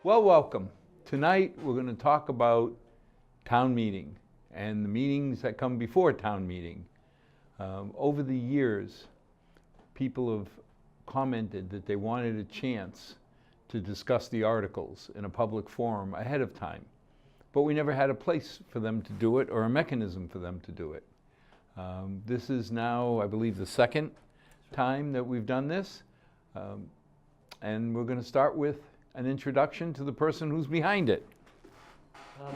Well, welcome. Tonight we're going to talk about town meeting and the meetings that come before town meeting. Over the years, people have commented that they wanted a chance to discuss the articles in a public forum ahead of time, but we never had a place for them to do it or a mechanism for them to do it. This is now, I believe, the second time that we've done this, and we're going to start with an introduction to the person who's behind it.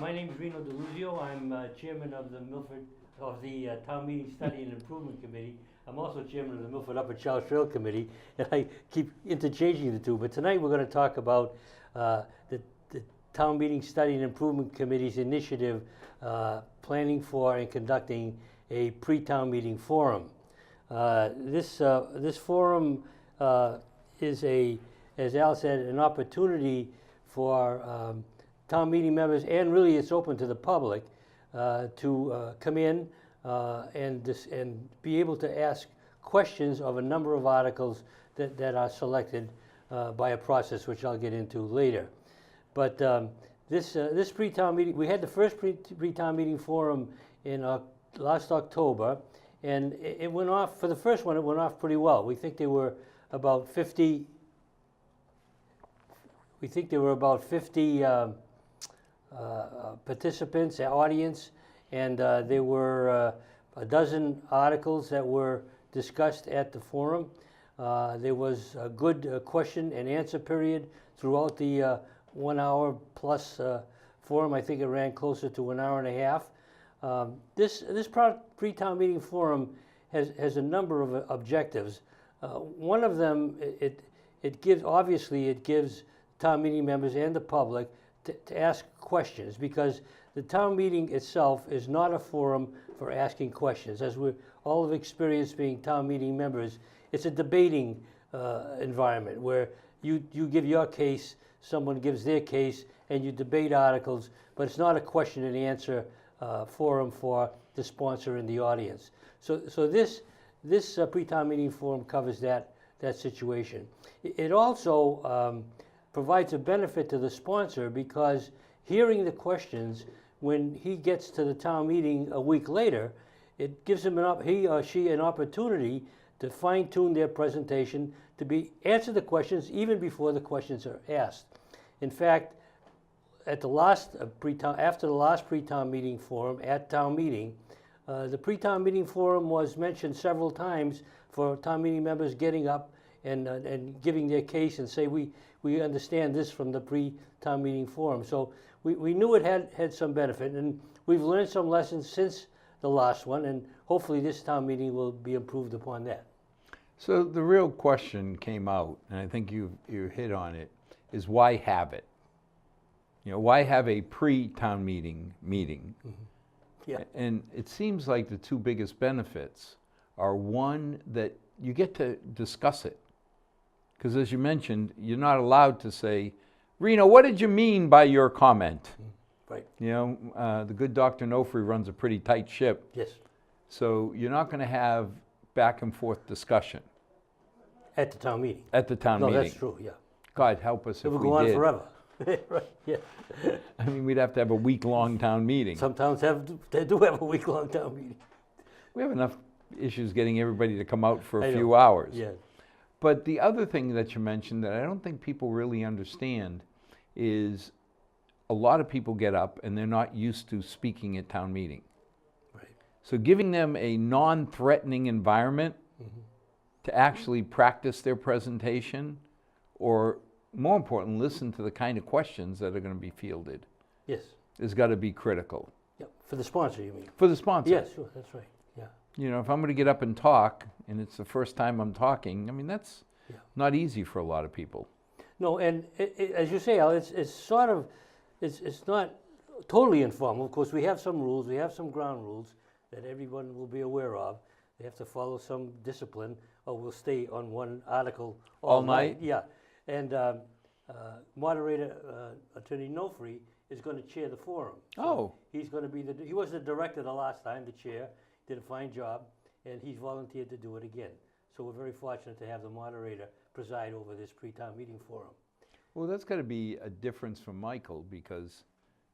My name is Reno DeLuzio. I'm chairman of the Town Meeting Study and Improvement Committee. I'm also chairman of the Milford Upper Charles Trail Committee, and I keep interchanging the two. But tonight we're going to talk about the Town Meeting Study and Improvement Committee's initiative planning for and conducting a pre-town meeting forum. This forum is as Al said, an opportunity for town meeting members, and really it's open to the public, to come in and be able to ask questions of a number of articles that are selected by a process which I'll get into later. But this pre-town meeting, we had the first pre-town meeting forum in last October, and it went off, for the first one, it went off pretty well. We think there were about 50 participants, audience, and there were a dozen articles that were discussed at the forum. There was a good question and answer period throughout the 1 hour plus forum. I think it ran closer to an hour and a half. This pre-town meeting forum has a number of objectives. One of them, it gives town meeting members and the public to ask questions, because the town meeting itself is not a forum for asking questions. As we all have experienced being town meeting members, it's a debating environment where you give your case, someone gives their case, and you debate articles, but it's not a question and answer forum for the sponsor and the audience. So this pre-town meeting forum covers that situation. It also provides a benefit to the sponsor, because hearing the questions when he gets to the town meeting a week later, it gives him he or she an opportunity to fine-tune their presentation to answer the questions even before the questions are asked. In fact, at the last after the last pre-town meeting forum at town meeting, the pre-town meeting forum was mentioned several times for town meeting members getting up and giving their case and say, we understand this from the pre-town meeting forum. So we knew it had some benefit, and we've learned some lessons since the last one, and hopefully this town meeting will be improved upon that. So the real question came out, and I think you hit on it, is why have it? You know, why have a pre-town meeting? Mm-hmm. Yeah. And it seems like the two biggest benefits are, one, that you get to discuss it. Because as you mentioned, you're not allowed to say, Reno, what did you mean by your comment? Right. You know, the good Dr. Nofri runs a pretty tight ship. Yes. So you're not going to have back and forth discussion. At the town meeting. At the town meeting. No, that's true, yeah. God help us if we did. It would go on forever. Right, yeah. I mean, we'd have to have a week-long town meeting. Some towns they do have a week-long town meeting. We have enough issues getting everybody to come out for a few hours. Yeah. But the other thing that you mentioned that I don't think people really understand is a lot of people get up and they're not used to speaking at town meeting. Right. So giving them a non-threatening environment to actually practice their presentation, or more important, listen to the kind of questions that are going to be fielded. Yes. Has got to be critical. Yep. For the sponsor, you mean? For the sponsor. Yes, sure, that's right. Yeah. You know, if I'm going to get up and talk, and it's the first time I'm talking, I mean, that's not easy for a lot of people. No, and as you say, Al, it's sort of, it's not totally informal. Of course, we have some rules, we have some ground rules that everyone will be aware of. They have to follow some discipline, or we'll stay on one article all night. Yeah, and moderator, Attorney Nofri, is going to chair the forum. So he's going to be he was the director the last time, the chair, did a fine job, and he's volunteered to do it again. So we're very fortunate to have the moderator preside over this pre-town meeting forum. Well, that's got to be a difference from Michael because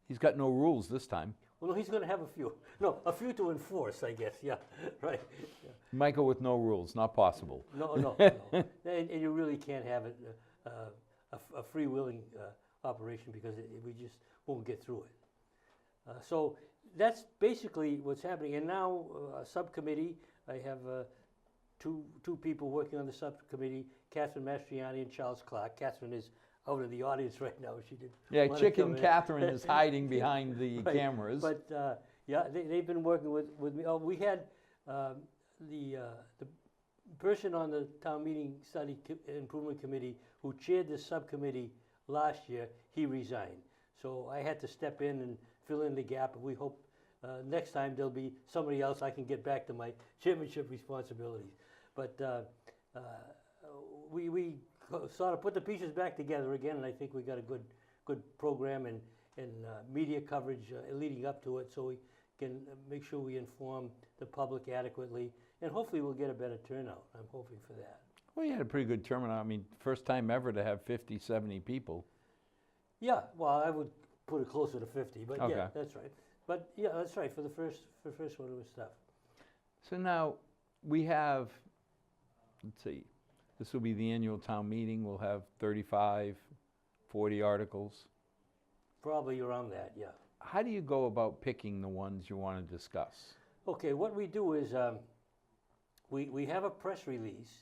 he's got no rules this time. Well, no, he's going to have a few. No, a few to enforce, I guess. Yeah, right. Yeah. Michael with no rules, not possible. No. And you really can't have it a freewheeling operation because we just won't get through it. So that's basically what's happening. And now a subcommittee. I have two people working on the subcommittee: Catherine Mastriani and Charles Clark. Catherine is out of the audience right now. She did. Yeah, Chicken Catherine is hiding behind the right. cameras. But yeah, they've been working with me. Oh, we had the person on the town meeting study improvement committee who chaired this subcommittee last year. He resigned, so I had to step in and fill in the gap. And we hope next time there'll be somebody else. I can get back to my chairmanship responsibilities. But we sort of put the pieces back together again, and I think we got a good program and media coverage leading up to it, so we can make sure we inform the public adequately, and hopefully we'll get a better turnout. I'm hoping for that. Well, you had a pretty good turnout. I mean, first time ever to have 50, 70 people. Yeah, well, I would put it closer to 50, but Okay. yeah, that's right. But yeah, that's right, for the first one it was tough. So now we have, let's see, this will be the annual town meeting. We'll have 35, 40 articles. Probably around that, yeah. How do you go about picking the ones you want to discuss? Okay, what we do is we have a press release,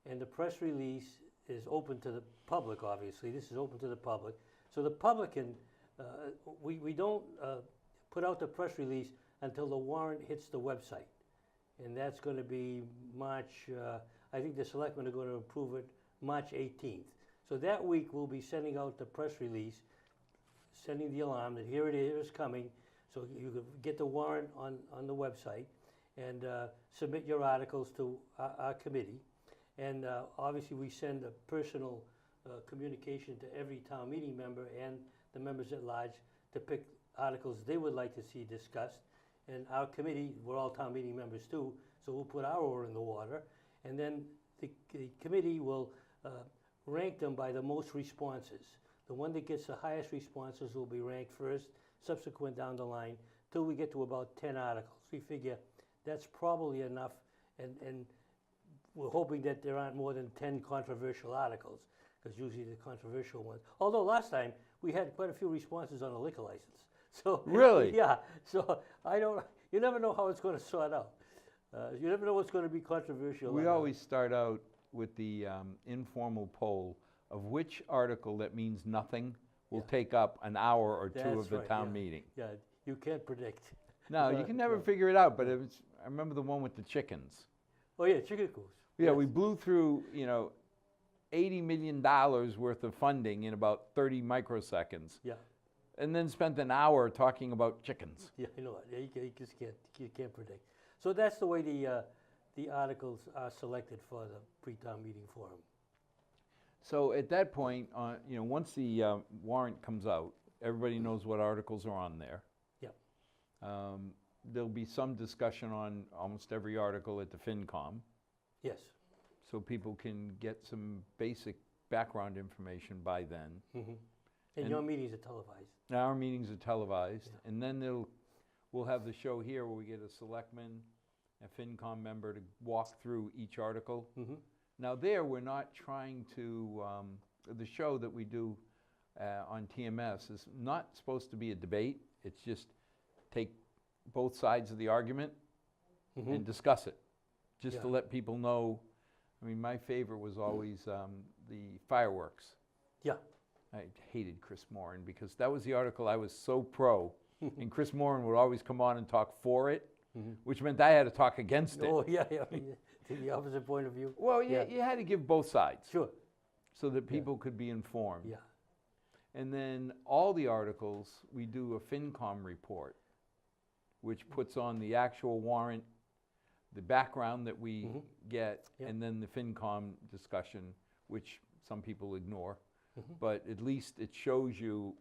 and the press release is open to the public, obviously. This is open to the public. So the public can, we don't put out the press release until the warrant hits the website. And that's going to be March, I think the selectmen are going to approve it March 18th. So that week we'll be sending out the press release, sending the alarm that here it is coming, so you can get the warrant on the website and submit your articles to our committee. And obviously we send a personal communication to every town meeting member and the members at large to pick articles they would like to see discussed. And our committee, we're all town meeting members too, so we'll put our oar in the water. And then the committee will rank them by the most responses. The one that gets the highest responses will be ranked first, subsequent down the line, till we get to about 10 articles. We figure that's probably enough, and we're hoping that there aren't more than 10 controversial articles, because usually the controversial ones. Although last time, we had quite a few responses on a liquor license. So Really? Yeah, so you never know how it's going to sort out. You never know what's going to be controversial. We always start out with the informal poll of which article that means nothing will take up an hour or two That's of the right, town yeah. meeting. Yeah, you can't predict. No, you can never figure it out, but it was, I remember the one with the chickens. Oh yeah, chicken coops. Yeah, Yes. we blew through, $80 million worth of funding in about 30 microseconds, Yeah, and then spent an hour talking about chickens. yeah, you know, you just can't predict. So that's the way the articles are selected for the pre-town meeting forum. So at that point, once the warrant comes out, everybody knows what articles are on there. Yep. There'll be some discussion on almost every article at the FinCom, Yes. so people can get some basic background information by then. Mm-hmm. And And- your meetings are televised. Now, our meetings are televised, Yeah. and then we'll have the show here where we get a selectman, a FinCom member to walk through each article. Mm-hmm. Now there, we're not trying to, the show that we do on TMS is not supposed to be a debate. It's just take both sides of the argument Mm-hmm. and discuss it, just to Yeah. let people know. I mean, my favorite was always the fireworks. Yeah. I hated Chris Moran because that was the article I was so pro, and Chris Moran would always come on and talk for it, Mm-hmm. which meant I had to talk against it. Oh yeah, yeah. To the opposite point of view. Well, Yeah. you had to give both sides Sure. so that people could be informed. Yeah. And then all the articles, we do a FinCom report, which puts on the actual warrant, the background that we Mhm. get, Yep. and then the FinCom discussion, which some people ignore. Mhm. But at least it shows you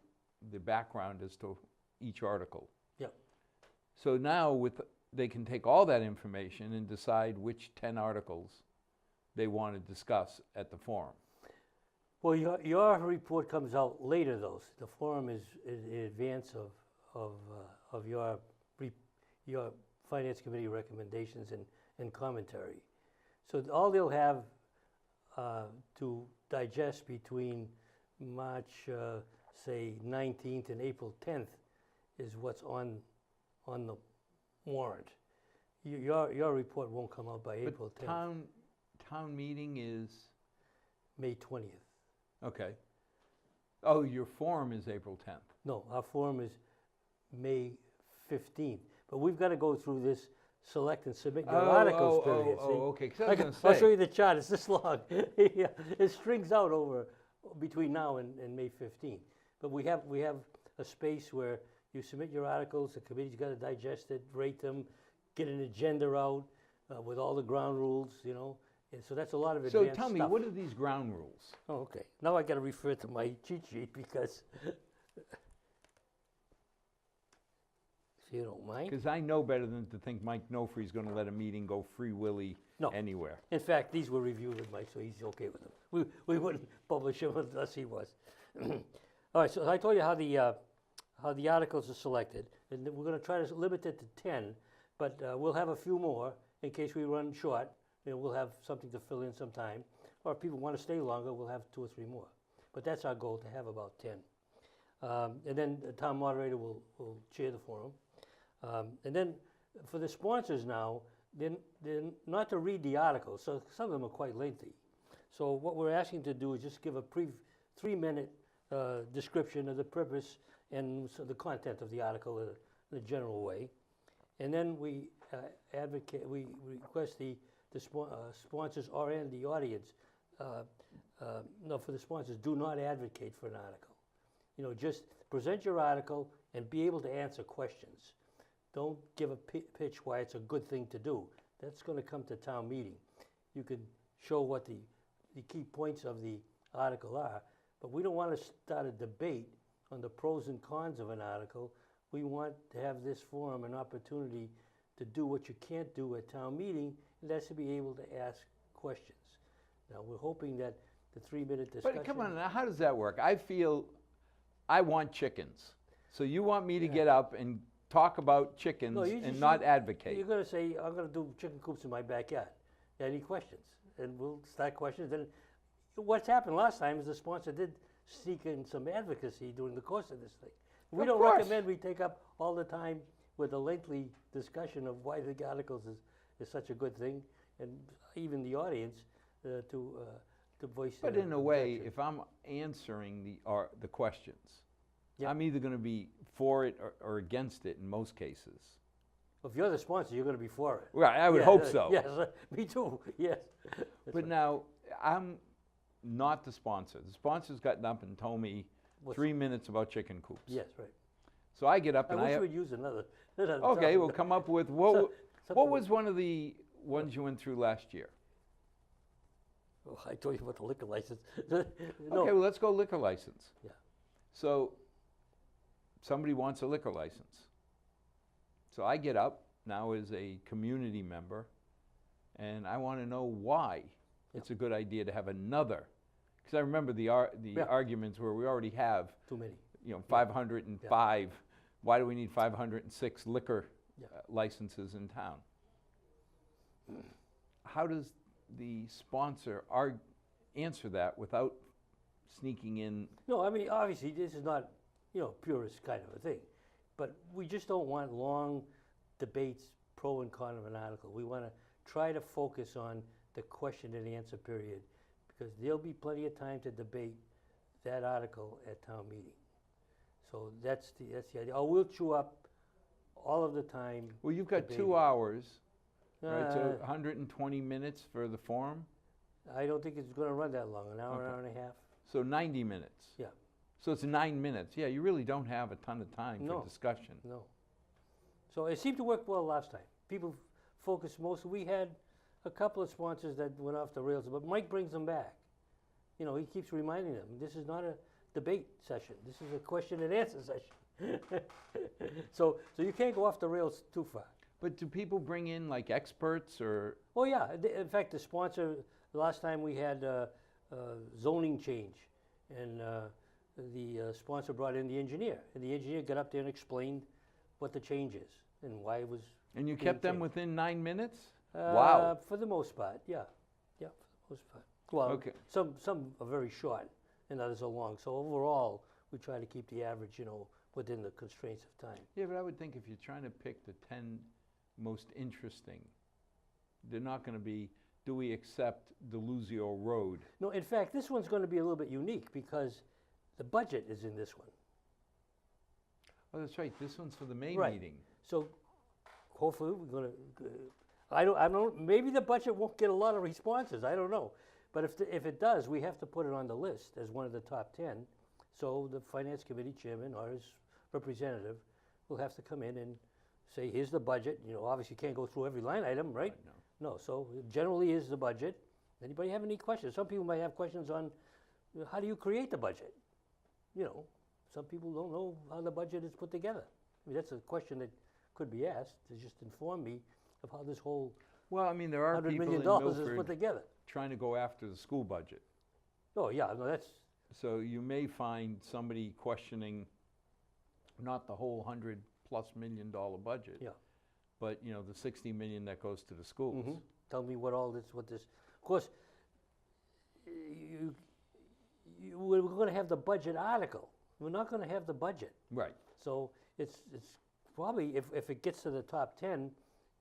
the background as to each article. Yep. So now they can take all that information and decide which 10 articles they want to discuss at the forum. Well, your report comes out later, though. The forum is in advance of your Finance Committee recommendations and commentary. So all they'll have to digest between March, say, 19th and April 10th is what's on the warrant. Your report won't come out by April 10th. Town meeting is? May 20th. Okay. Oh, your forum is April 10th. No, our forum is May 15th. But we've got to go through this select and submit your articles period. See? Okay. 'Cause I was gonna I'll say- show you the chart. It's this long. Yeah, it strings out over between now and May 15th. But we have a space where you submit your articles. The committee's got to digest it, rate them, get an agenda out with all the ground rules. And so that's a lot of advanced So tell me, stuff. what are these ground rules? Oh, okay. Now I got to refer to my cheat sheet because, if you don't mind. Because I know better than to think Mike Nofri's going to let a meeting go free willy No. anywhere. In fact, these were reviewed with Mike, so he's okay with them. We wouldn't publish them unless he was. All right, so I told you how the articles are selected, and we're going to try to limit it to 10, but we'll have a few more in case we run short. We'll have something to fill in sometime, or if people want to stay longer, we'll have 2 or 3 more. But that's our goal, to have about 10. And then the town moderator will chair the forum. And then for the sponsors now, they're not to read the articles, so some of them are quite lengthy. So what we're asking to do is just give a 3-minute description of the purpose and so the content of the article in a general way. And then we request the sponsors and the audience, no, for the sponsors, do not advocate for an article. Just present your article and be able to answer questions. Don't give a pitch why it's a good thing to do. That's going to come to town meeting. You can show what the key points of the article are, but we don't want to start a debate on the pros and cons of an article. We want to have this forum an opportunity to do what you can't do at town meeting, and that's to be able to ask questions. Now, we're hoping that the 3-minute discussion... But come on, now, how does that work? I feel I want chickens. So you want me to get up and talk about chickens and not advocate? You're going to say, I'm going to do chicken coops in my backyard. Any questions? And we'll start questions. And what's happened last time is the sponsor did sneak in some advocacy during the course of this thing. We don't recommend we take up all the time with a lengthy discussion of why the articles is such a good thing, and even the audience to voice their But in a way, objection. if I'm answering the questions, Yeah. I'm either going to be for it or against it in most cases. If you're the sponsor, you're going to be for it. Right, I would hope so. Yes, me too, yes. But now, I'm not the sponsor. The sponsor's gotten up and told me 3 minutes about chicken coops. Yes, right. So I get up I and wish we'd use another okay, topic. we'll come up with, So- what was one of the ones you went through last year? Oh, I told you about the liquor license. Okay, well, let's go liquor license. Yeah. So somebody wants a liquor license. So I get up now as a community member, and I want to know why it's a good idea to have another. Because I remember the arguments where we already have Too many. 505. Why do we need 506 liquor Yeah. licenses in town? How does the sponsor answer that without sneaking in? No, I mean, obviously, this is not, purist kind of a thing. But we just don't want long debates, pro and con of an article. We want to try to focus on the question and answer period, because there'll be plenty of time to debate that article at town meeting. So that's the idea. Or we'll chew up all of the time. Well, you've got debating. 2 hours, right? So Uh, 120 minutes for the forum. I don't think it's going to run that long, an hour, Okay. hour and a half. So 90 minutes. Yeah. So it's 9 minutes. Yeah, you really don't have a ton of time No. for discussion. No. So it seemed to work well last time. People focused most. We had a couple of sponsors that went off the rails, but Mike brings them back. He keeps reminding them, this is not a debate session. This is a question and answer session. So you can't go off the rails too far. But do people bring in like experts or? Oh, yeah. In fact, the sponsor, last time we had zoning change, and the sponsor brought in the engineer, and the engineer got up there and explained what the change is and why it was. And you being kept them changed. within 9 minutes? Wow. For the most part, yeah, for the most part. Well, Okay. some are very short, and others are long. So overall, we try to keep the average, within the constraints of time. Yeah, but I would think if you're trying to pick the 10 most interesting, they're not going to be, do we accept DeLuzio Road? No, in fact, this one's going to be a little bit unique because the budget is in this one. Oh, that's right, this one's for the May Right. meeting. So hopefully we're going to. I don't. Maybe the budget won't get a lot of responses. I don't know, but if it does, we have to put it on the list as one of the top 10. So the finance committee chairman or his representative will have to come in and say, here's the budget. Obviously you can't go through every line item, right? No. No, so generally is the budget. Anybody have any questions? Some people might have questions on how do you create the budget? Some people don't know how the budget is put together. I mean, that's a question that could be asked to just inform me of how this whole Well, I mean, there are $100 people million in is put Milford together. trying to go after the school budget. Oh, yeah, no, that's, So you may find somebody questioning not the whole $100+ million budget, yeah. but the 60 million that goes to the schools. Mhm. Tell me what this, of course, we're going to have the budget article. We're not going to have the budget. Right. So it's probably, if it gets to the top 10,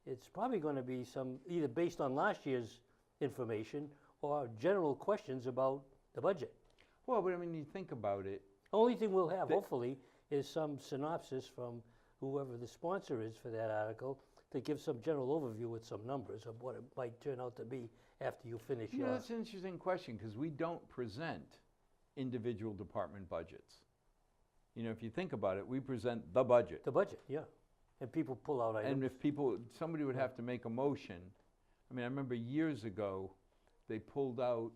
it's probably going to be some, either based on last year's information or general questions about the budget. Well, but I mean, you think about it. Only thing we'll have, hopefully, is some synopsis from whoever the sponsor is for that article to give some general overview with some numbers of what it might turn out to be after you finish your. That's an interesting question because we don't present individual department budgets. If you think about it, we present the budget. The budget, yeah. And people pull out items. And if somebody would have to make a motion. I mean, I remember years ago, they pulled out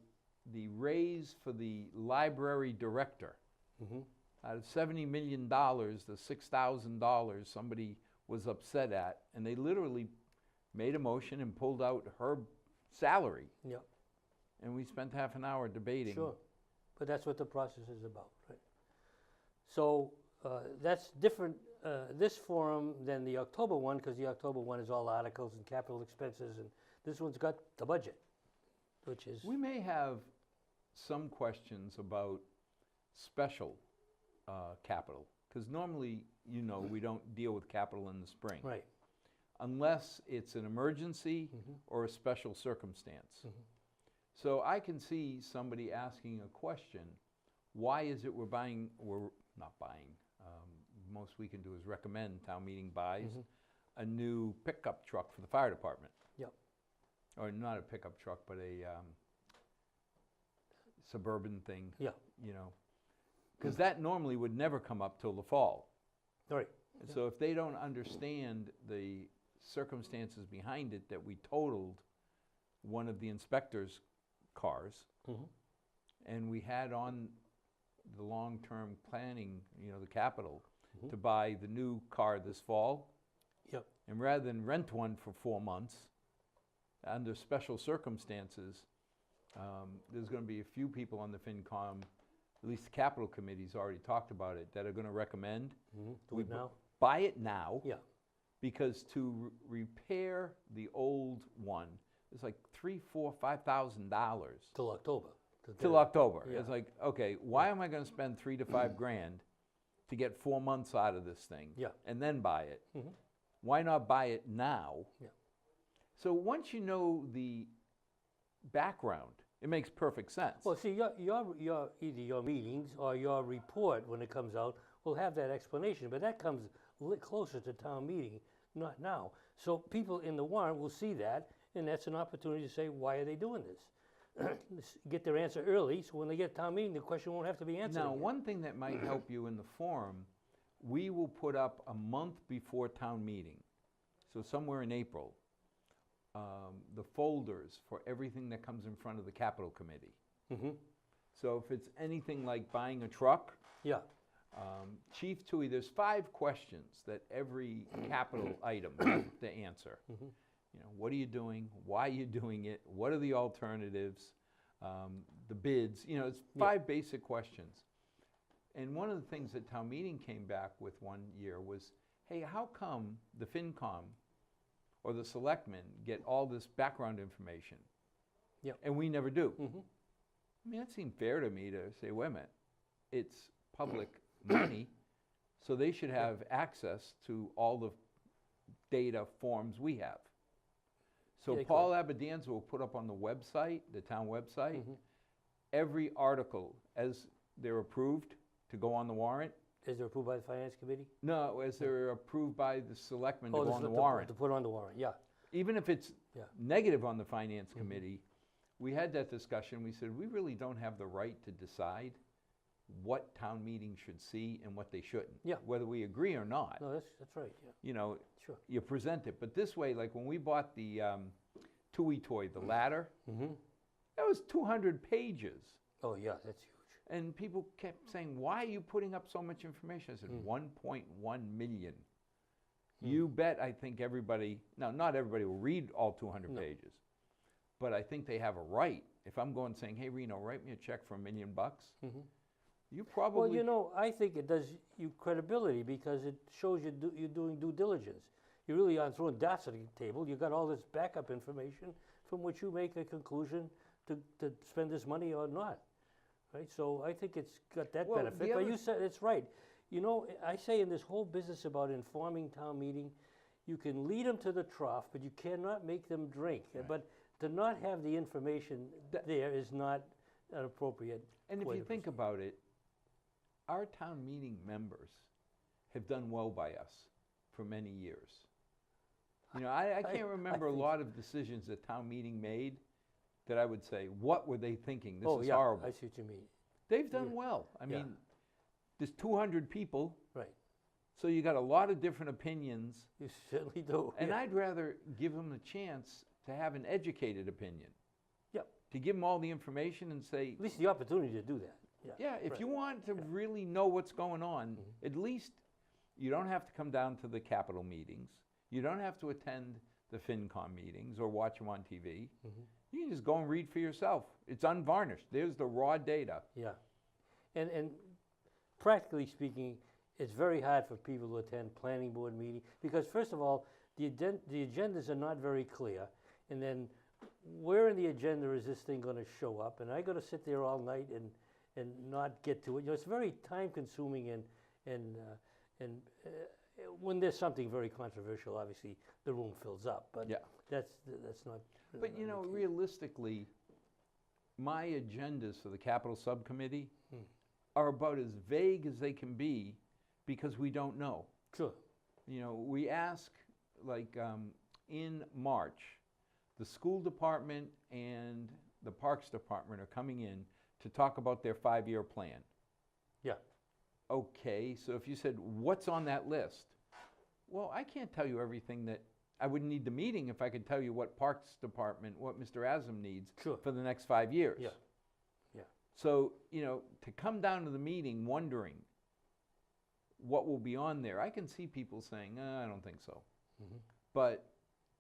the raise for the library director. Mhm. Out of $70 million, the $6,000 somebody was upset at, and they literally made a motion and pulled out her salary. Yeah, And we spent half an hour debating. sure. But that's what the process is about, right? So that's different, this forum than the October one, because the October one is all articles and capital expenses, and this one's got the budget, which is, We may have some questions about special capital, because normally, we don't deal with capital in the spring. right. Unless it's an emergency or a special circumstance. So I can see somebody asking a question, why is it we're not buying, most we can do is recommend town meeting buys a new pickup truck for the fire department. Yep. Or not a pickup truck, but a suburban thing. Yeah. Because that normally would never come up till the fall. All right. And so if they don't understand the circumstances behind it, that we totaled one of the inspector's cars, and we had on the long-term planning, the capital, to buy the new car this fall. Yep. And rather than rent one for 4 months, under special circumstances, there's going to be a few people on the FinCom, at least the capital committee's already talked about it, that are going to recommend Do it now? buy it now. Yeah. Because to repair the old one is like $3,000, $4,000, $5,000 Till October. till October. Yeah. It's like, okay, why am I going to spend $3,000 to $5,000 to get 4 months out of this thing? Yeah. And then buy it. Why not buy it now? Yeah. So once you know the background, it makes perfect sense. Well, see, either your meetings or your report, when it comes out, will have that explanation, but that comes closer to town meeting, not now. So people in the warrant will see that, and that's an opportunity to say, why are they doing this? Get their answer early, so when they get to town meeting, the question won't have to be answered Now, again. one thing that might help you in the forum, we will put up a month before town meeting, so somewhere in April, the folders for everything that comes in front of the capital committee. So if it's anything like buying a truck, Yeah, Chief Tui, there's 5 questions that every capital item has to answer. What are you doing? Why are you doing it? What are the alternatives? the bids, you know, it's 5 basic questions. And one of the things that town meeting came back with one year was, hey, how come the FinCom or the selectmen get all this background information? Yep. And we never do. Mm-hmm. I mean, that seemed fair to me to say, wait a minute, it's public money, so they should have access to all the data forms we have. So Yeah, Paul Abadanza will put up on the website, the town website, Mm-hmm. every article as they're approved to go on the warrant. Is it approved by the finance committee? No, as they're approved by the selectmen to Oh, go this on is the to warrant. put on the warrant, yeah. Even if it's Yeah. negative on the finance committee, we had that discussion. We said, we really don't have the right to decide what town meeting should see and what they shouldn't. Yeah. Whether we agree or not, No, that's right, yeah, you know, sure. you present it. But this way, like when we bought the TUI toy, the ladder, Mm-hmm. that was 200 pages. Oh, yeah, that's huge. And people kept saying, why are you putting up so much information? I said, 1.1 million. You bet I think everybody, now not everybody will read all 200 pages, but I think they have a right. If I'm going saying, hey Reno, write me a check for $1 million, you probably. Well, you know, I think it does you credibility because it shows you're doing due diligence. You really aren't throwing darts at the table. You got all this backup information from which you make a conclusion to spend this money or not. Right? So I think it's got that Well, benefit. the But other- you said it's right. You know, I say in this whole business about informing town meeting, you can lead them to the trough, but you cannot make them drink. But to not have the information there is not an appropriate And if way you to think proceed. about it, our town meeting members have done well by us for many years. You know, I can't remember a think- lot of decisions that town meeting made that I would say, what were they thinking? This Oh, is yeah, horrible. I see what you mean. They've done Yeah. well. I Yeah. mean, there's 200 people, Right. so you got a lot of different opinions, You certainly do. and yeah. I'd rather give them a chance to have an educated opinion, Yeah, to give them all the information and say, at least the opportunity to do that. Yeah, yeah, if right. you want to really know what's going on, at least you don't have to come down to the Capitol meetings. You don't have to attend the FinCom meetings or watch them on TV. You can just go and read for yourself. It's unvarnished. There's the raw data. Yeah, and practically speaking, it's very hard for people to attend planning board meeting because first of all, the agendas are not very clear, and then where in the agenda is this thing going to show up? And I got to sit there all night and not get to it. You know, it's very time consuming and when there's something very controversial, obviously the room fills up. But Yeah. that's not. But you know, realistically, my agendas for the Capital Subcommittee are about as vague as they can be because we don't know. Sure. You know, we ask, like in March, the school department and the Parks Department are coming in to talk about their 5-year plan. Yeah. Okay, so if you said, what's on that list? Well, I can't tell you everything that, I wouldn't need the meeting if I could tell you what Parks Department, what Mr. Asum needs Sure. for the next 5 years. Yeah. Yeah. So, you know, to come down to the meeting wondering what will be on there, I can see people saying, I don't think so. But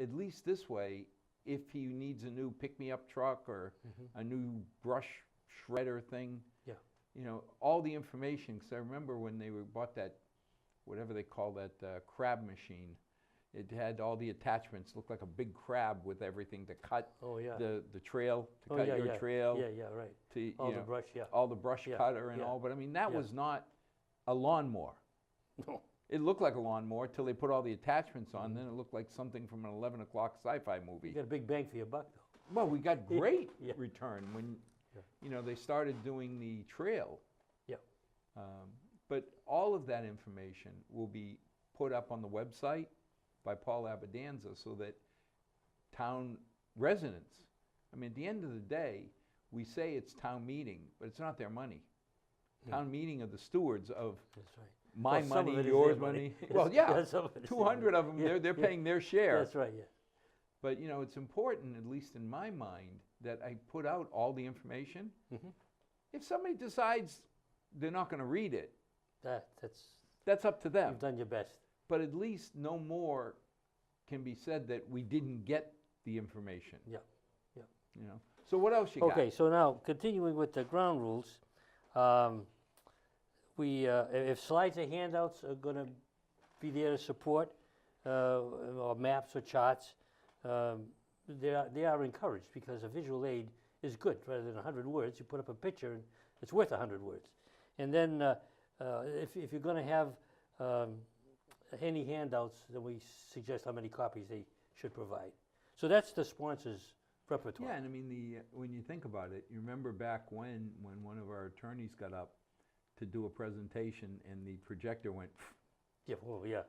at least this way, if he needs a new pick-me-up truck or a new brush shredder thing, Yeah. you know, all the information, because I remember when they bought that, whatever they call that crab machine, it had all the attachments, looked like a big crab with everything to cut Oh, yeah. the trail, to Oh, cut yeah, your yeah. trail, Yeah, right. to, All you the know, brush, yeah. all the brush Yeah, cutter and yeah, all, but I mean, that yeah. was not a lawnmower. No. It looked like a lawnmower till they put all the attachments on, then it looked like something from an 11 o'clock sci-fi You movie. got a big bang for your buck, though. Well, we got great Yeah. return when, Yeah. you know, they started doing the trail. Yeah. But all of that information will be put up on the website by Paul Abadanza so that town residents, I mean, at the end of the day, we say it's town meeting, but it's not their money. Town meeting are the stewards of That's right. my Well, some of money, it is yours their money. money. Well, yeah, Some of it is their 200 money. of them, Yeah, they're yeah. paying their share. That's right, yeah. But, you know, it's important, at least in my mind, that I put out all the information. If somebody decides they're not going to read it, that's up to them. You've done your best. But at least no more can be said that we didn't get the information. Yeah. Yeah. You know, so what else you got? Okay, so now, continuing with the ground rules, if slides or handouts are gonna be there to support, or maps or charts, they are encouraged, because a visual aid is good. Rather than 100 words, you put up a picture and it's worth 100 words. And then if you're gonna have any handouts, then we suggest how many copies they should provide. So that's the sponsor's repertoire. Yeah, and I mean, when you think about it, you remember back when one of our attorneys got up to do a presentation and the projector went, Yeah, well, yeah.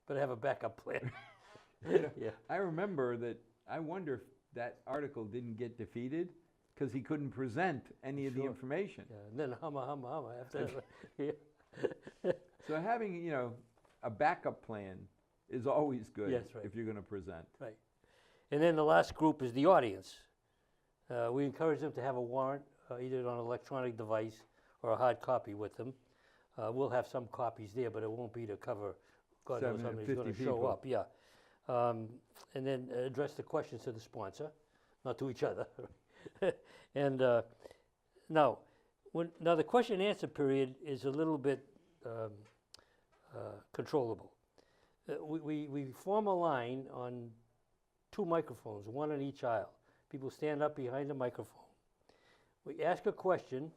Better have a backup plan. Yeah. I remember that. I wonder if that article didn't get defeated because he couldn't present any of the Sure. information. Yeah, and then humma after that. Yeah. So having, you know, a backup plan is always good Yes, right. if you're going to present. Right. And then the last group is the audience. We encourage them to have a warrant, either on an electronic device or a hard copy with them. We'll have some copies there, but it won't be to cover God knows how many's going to 750 show people. up. Yeah. And then address the questions to the sponsor, not to each other. And now the question and answer period is a little bit controllable. We form a line on 2 microphones, one on each aisle. People stand up behind the microphone. We ask a question.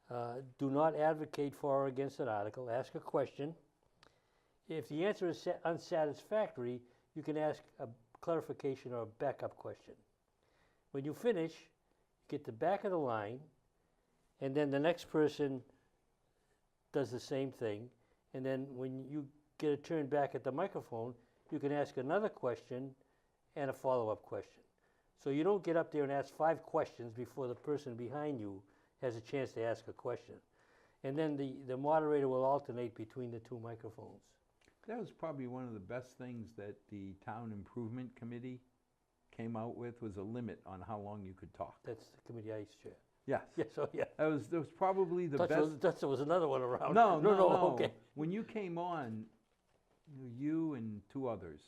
Do not advocate for or against an article. Ask a question. If the answer is unsatisfactory, you can ask a clarification or a backup question. When you finish, you get the back of the line, and then the next person does the same thing. And then when you get a turn back at the microphone, you can ask another question and a follow-up question. So you don't get up there and ask 5 questions before the person behind you has a chance to ask a question. And then the moderator will alternate between the 2 microphones. That was probably one of the best things that the Town Improvement Committee came out with, was a limit on how long you could talk. That's the committee I used to chair. Yes. Yes, oh yeah. That was probably the Thought best. there was another one around. No, okay. When you came on, you and 2 others,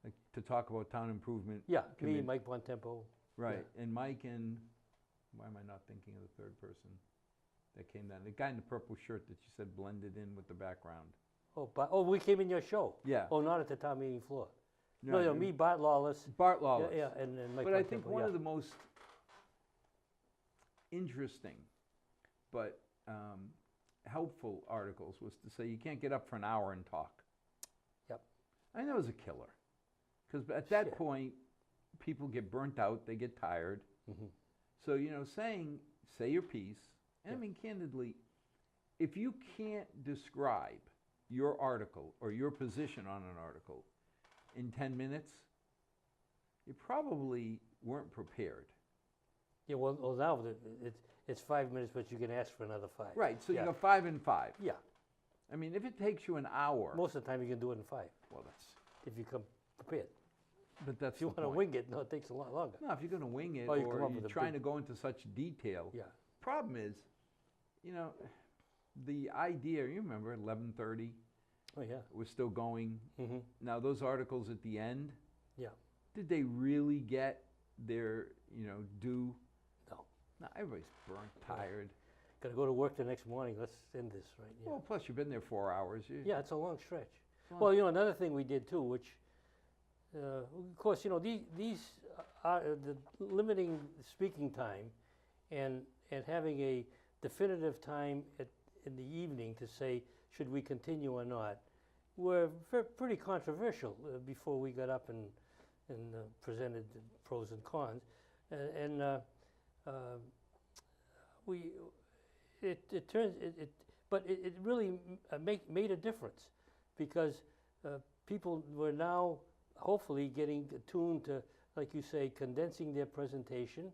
like, to talk about Town Improvement. Yeah, me, Committee. Mike Bontempo. Right, and Mike and, why am I not thinking of the 3rd person that came down? The guy in the purple shirt that you said blended in with the background. We came in your show. Yeah. Oh, not at the town meeting floor. No, No, me, Bart Lawless. Bart Lawless. Yeah, and Mike But I think Bontempo, one yeah. of the most interesting but helpful articles was to say you can't get up for an hour and talk. Yep. I think that was a killer. Because at that Shit. point, people get burnt out, they get tired. Mhm. So, you know, say your piece. And I mean, candidly, if you can't describe your article or your position on an article in 10 minutes, you probably weren't prepared. Yeah, well now it's 5 minutes, but you can ask for another 5. Right, so yeah. you go 5 and 5. Yeah, I mean, if it takes you an hour, most of the time you can do it in 5, well, that's, if you come prepared. but that's If you the want to point. wing it, no, it takes a lot longer. No, if you're going to wing it, Or you or come up you're with a trying big- to go into such detail. Yeah, Problem is, you know, the idea, you remember 11:30 oh yeah. was still going. Mm-hmm. Now those articles at the end, Yeah, did they really get their, you know, due? no. No, everybody's burnt, tired. Got to go to work the next morning, let's end this, right? Yeah. Well, plus you've been there 4 hours. Yeah, it's a long stretch. Long. Well, you know, another thing we did too, which, of course, you know, these are the limiting speaking time, and having a definitive time in the evening to say should we continue or not, were pretty controversial before we got up and presented the pros and cons, but it really made a difference, because people were now hopefully getting attuned to, like you say, condensing their presentation.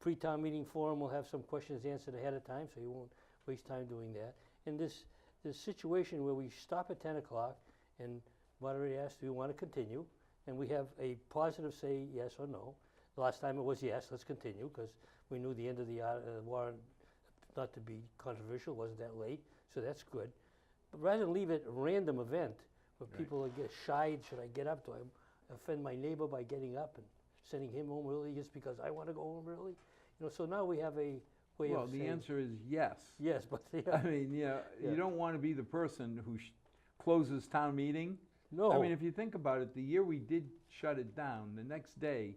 Pre-town meeting forum will have some questions answered ahead of time, so you won't waste time doing that. And this situation where we stop at 10 o'clock and moderator asks, do you want to continue? And we have a positive say yes or no. The last time it was yes, let's continue, because we knew the end of the warrant not to be controversial, wasn't that late, so that's good. But rather than leave it a random event where Right. people get shy, should I get up? Do I offend my neighbor by getting up? And sending him home early just because I want to go home early? You know, so now we have a way Well, of the saying, answer is yes. yes, but I mean, Yeah. you don't want to be the person who closes town meeting. no. I mean, if you think about it, the year we did shut it down, the next day,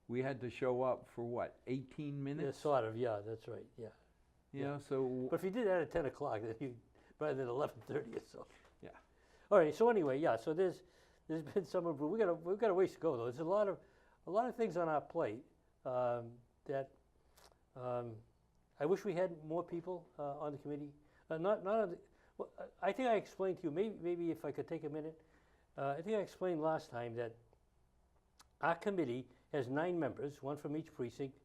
we had to show up for what, 18 Yeah, minutes? sort of, yeah, that's right, yeah. You know, so, But if you did that at 10 o'clock, then you, rather than 11:30 or so. yeah. All right, so anyway, yeah, so there's been some improvement. We've got a ways to go, though. There's a lot of things on our plate that I wish we had more people on the committee. Not on the, well, I think I explained to you, maybe if I could take a minute. I think I explained last time that our committee has 9 members, 1 from each precinct,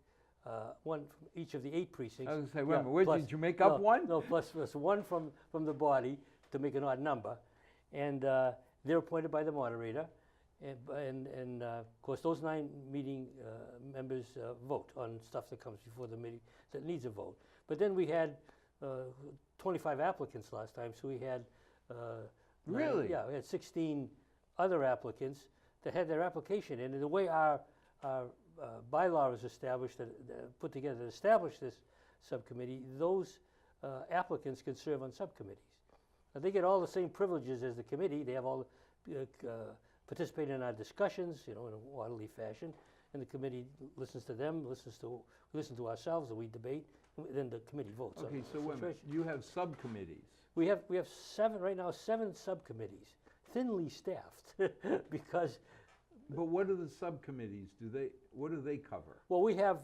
1 from each of the 8 precincts. I was going to say, wait a Yeah, minute, where, plus- did you make up one? No, plus 1 from the body to make an odd number. And they're appointed by the moderator. And of course, those 9 meeting members vote on stuff that comes before the meeting that needs a vote. But then we had 25 applicants last time, so we had Really? yeah, we had 16 other applicants that had their application in. And the way our bylaw is established, put together to establish this subcommittee, those applicants can serve on subcommittees. Now, they get all the same privileges as the committee. They have all participate in our discussions, you know, in an orderly fashion, and the committee listens to them, we listen to ourselves, and we debate, and then the committee votes. Okay, on so wait a minute, situation. you have subcommittees. We have 7 right now, 7 subcommittees, thinly staffed, because But what are the subcommittees? What do they cover? well,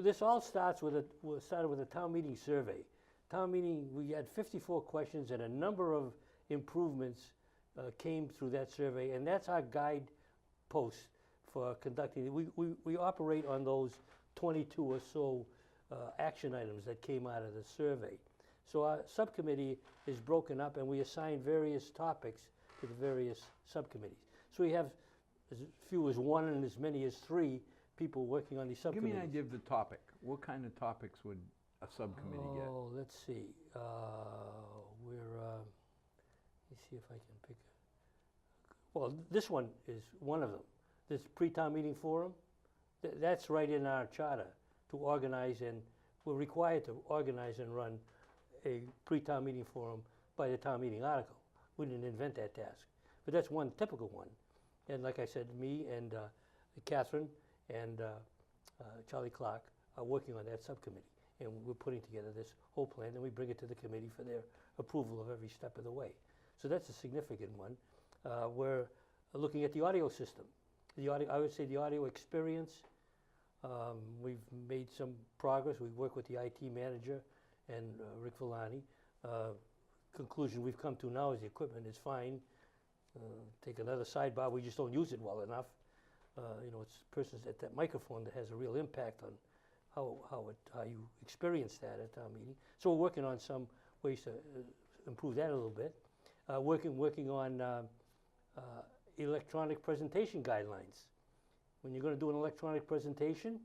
this all started with a town meeting survey. Town meeting, we had 54 questions and a number of improvements came through that survey, and that's our guide post for conducting. We operate on those 22 or so action items that came out of the survey. So our subcommittee is broken up, and we assign various topics to the various subcommittees. So we have as few as 1 and as many as 3 people working on these Give subcommittees. me an idea of the topic. What kind of topics would a subcommittee get? Oh, let's see. Let me see if I can pick. Well, this one is one of them. This pre-town meeting forum, that's right in our charter to organize, and we're required to organize and run a pre-town meeting forum by the town meeting article. We didn't invent that task, but that's one typical one. And like I said, me and Catherine and Charlie Clark are working on that subcommittee, and we're putting together this whole plan, and we bring it to the committee for their approval of every step of the way. So that's a significant one. We're looking at the audio system. I would say the audio experience. We've made some progress. We work with the IT manager and Rick Villani. Conclusion we've come to now is the equipment is fine. Take another sidebar, we just don't use it well enough. You know, it's persons at that microphone that has a real impact on how you experience that at town meeting. So we're working on some ways to improve that a little bit. Working on electronic presentation guidelines. When you're going to do an electronic presentation,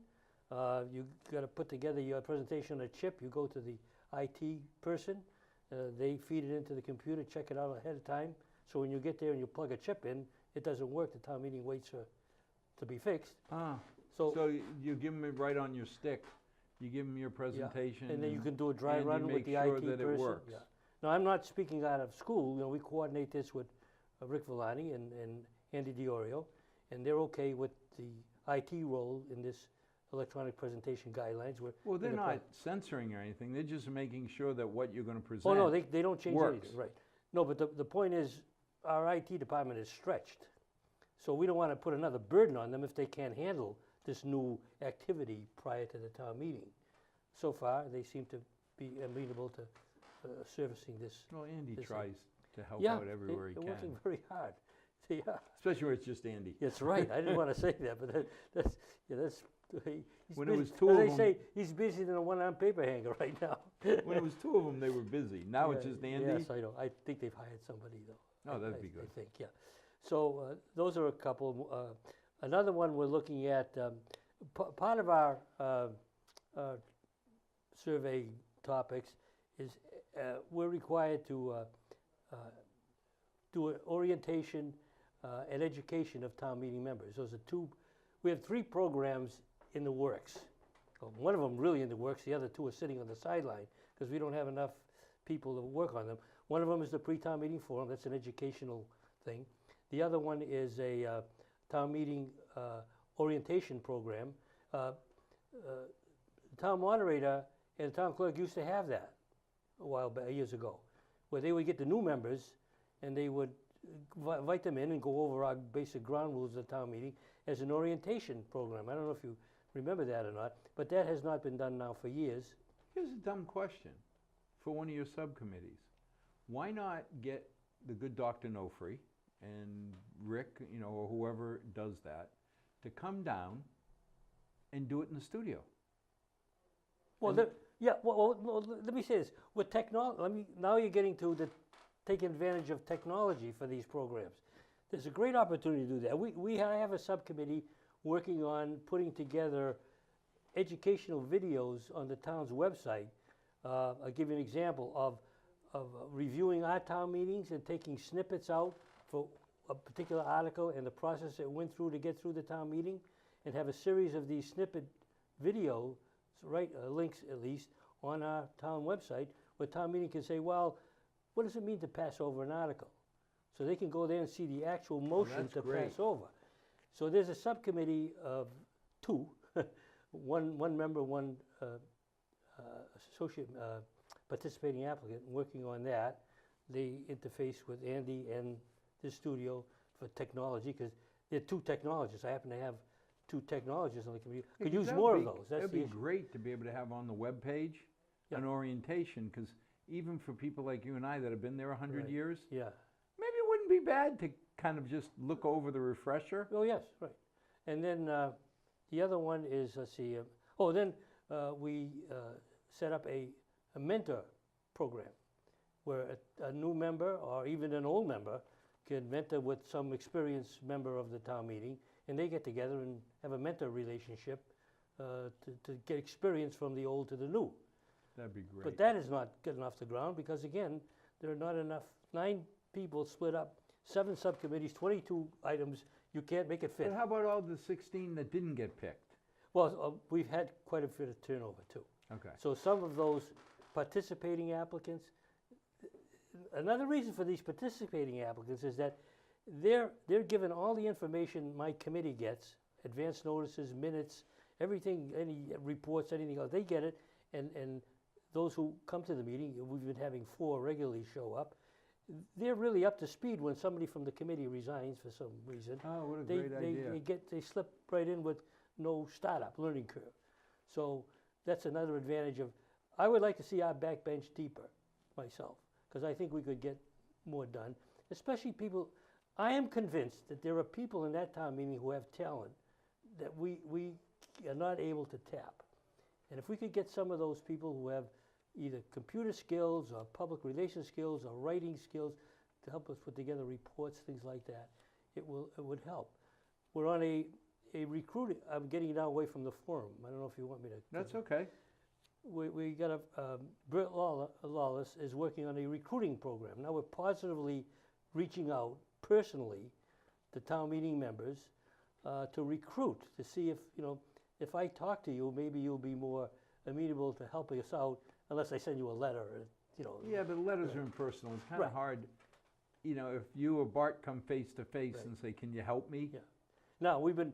you've got to put together your presentation on a chip. You go to the IT person, they feed it into the computer, check it out ahead of time. So when you get there and you plug a chip in, it doesn't work. The town meeting waits to be fixed. So you give them it right on your stick. You give them your presentation. Yeah. And then you can do a dry and you run with make the sure IT that person. it works. Yeah. Now, I'm not speaking out of school. You know, we coordinate this with Rick Villani and Andy DiOrio, and they're okay with the IT role in this electronic presentation guidelines. Well, they're not censoring or anything. They're just making sure that what you're going to present Oh, no, they don't change works. anything. Right. No, but the point is, our IT department is stretched. So we don't want to put another burden on them if they can't handle this new activity prior to the town meeting. So far, they seem to be amenable to servicing this. Well, Andy this tries to help yeah, out everywhere he they're can. working very hard. Yeah, Especially where it's just Andy. that's right. I didn't want to say that, but that's he's When it busy. was two As of they them- say, he's busier than a one-arm paper hanger right now. When it was 2 of them, they were busy. Now it's Yeah, just Andy. Yes, I know. I think they've hired somebody though. Oh, that'd be I good. think, yeah. So those are a couple. Another one we're looking at. Part of our survey topics is we're required to do an orientation and education of town meeting members. Those are 2 we have 3 programs in the works. Well, one of them really in the works, the other 2 are sitting on the sideline because we don't have enough people to work on them. One of them is the pre-town meeting forum, that's an educational thing. The other one is a town meeting orientation program. The town moderator and the town clerk used to have that a while back, years ago, where they would get the new members and they would invite them in and go over our basic ground rules of the town meeting as an orientation program. I don't know if you remember that or not, but that has not been done now for years. Here's a dumb question for one of your subcommittees. Why not get the good Dr. Nofri and Rick, you know, or whoever does that, to come down and do it in the studio? Well, let me say this. With technology, now you're getting to the taking advantage of technology for these programs. There's a great opportunity to do that. We have a subcommittee working on putting together educational videos on the town's website. I'll give you an example of reviewing our town meetings and taking snippets out for a particular article and the process it went through to get through the town meeting, and have a series of these snippet videos, links at least, on our town website, where town meeting can say, well, what does it mean to pass over an article? So they can go there and see the actual motion to pass over. So there's a subcommittee of 2, one member, one associate participating applicant working on that. They interface with Andy and the studio for technology, because there are 2 technologists. I happen to have 2 technologists on the committee. Could use more of those. That'd be great to be able to have on the web page an orientation, because even for people like you and I that have been there 100 years, maybe it wouldn't be bad to kind of just look over the refresher. Oh, yes, right. And then the other one is, let's see, we set up a mentor program where a new member or even an old member can mentor with some experienced member of the town meeting, and they get together and have a mentor relationship to get experience from the old to the new. That'd be great. But that is not getting off the ground because, again, there are not enough, 9 people split up, 7 subcommittees, 22 items, you can't make it fit. But how about all the 16 that didn't get picked? Well, we've had quite a bit of turnover too. Okay. So some of those participating applicants, another reason for these participating applicants is that they're given all the information my committee gets, advance notices, minutes, everything, any reports, anything else, they get it, and those who come to the meeting, we've been having 4 regularly show up, they're really up to speed when somebody from the committee resigns for some reason. Oh, what a great idea. They slip right in with no startup learning curve. So that's another advantage of, I would like to see our backbench deeper myself, because I think we could get more done, especially people. I am convinced that there are people in that town meeting who have talent that we are not able to tap. And if we could get some of those people who have either computer skills or public relations skills or writing skills to help us put together reports, things like that, it would help. We're on a recruiting, I'm getting now away from the forum. I don't know if you want me to. That's okay. We got Bert Lawless is working on a recruiting program. Now we're positively reaching out personally to town meeting members to recruit, to see if, if I talk to you, maybe you'll be more amenable to helping us out, unless I send you a letter, Yeah, but letters are impersonal. It's kind of hard, if you or Bart come face to face and say, "Can you help me?" Yeah. Now we've been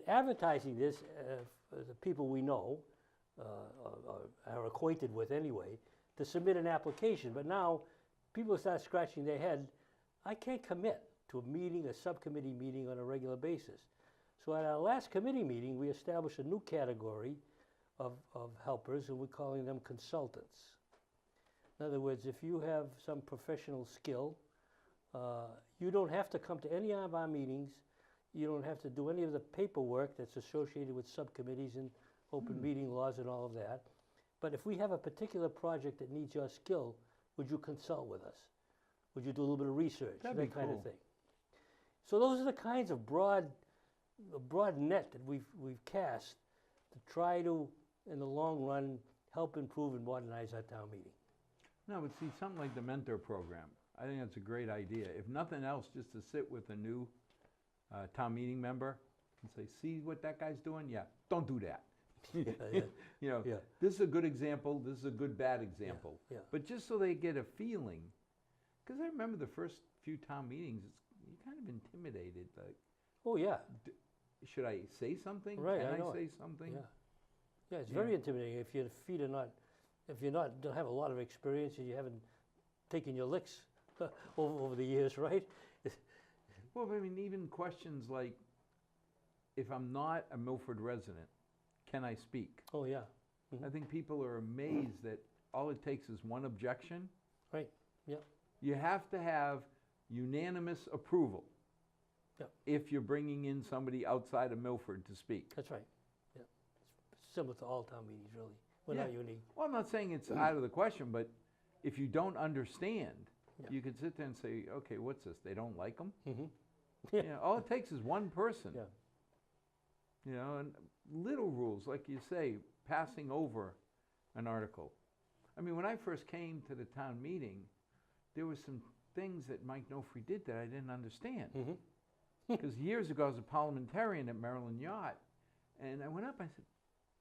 advertising this for the people we know, or are acquainted with anyway, to submit an application. But now people start scratching their head. I can't commit to a meeting, a subcommittee meeting on a regular basis. So at our last committee meeting, we established a new category of helpers, and we're calling them consultants. In other words, if you have some professional skill, you don't have to come to any of our meetings. You don't have to do any of the paperwork that's associated with subcommittees and open meeting laws and all of that. But if we have a particular project that needs your skill, would you consult with us? Would you do a little bit of research? That'd be that kind cool. of thing. So those are the kinds of broad net that we've cast to try to, in the long run, help improve and modernize our town meeting. No, but see, something like the mentor program, I think that's a great idea. If nothing else, just to sit with a new town meeting member and say, see what that guy's doing? Yeah, don't do that. Yeah. You know, Yeah. this is a good example, this is a good bad example. Yeah. But just so they get a feeling, because I remember the first few town meetings, you're kind of intimidated, like, Oh, yeah, should I say something? Right, Can I know I say it. something? yeah. Yeah, it's Yeah. very intimidating if your feet are not, if you're not, don't have a lot of experience and you haven't taken your licks over the years, right? Well, I mean, even questions like, if I'm not a Milford resident, can I speak? Oh, yeah, I think people are amazed that all it takes is one objection. right, yeah, You have to have unanimous approval Yep. if you're bringing in somebody outside of Milford to speak. that's right, yeah. It's similar to all town meetings, really. We're not Yeah. unique. Well, I'm not saying it's out of the question, but if you don't understand, Yeah. you could sit there and say, okay, what's this? They don't like them? Mm-hmm. You know, all it takes is one person. Yeah, You know, and little rules, like you say, passing over an article. I mean, when I first came to the town meeting, there were some things that Mike Nofri did that I didn't understand. mm-hmm, Because years ago, I was a parliamentarian at Maryland Yacht, and I went up, I said,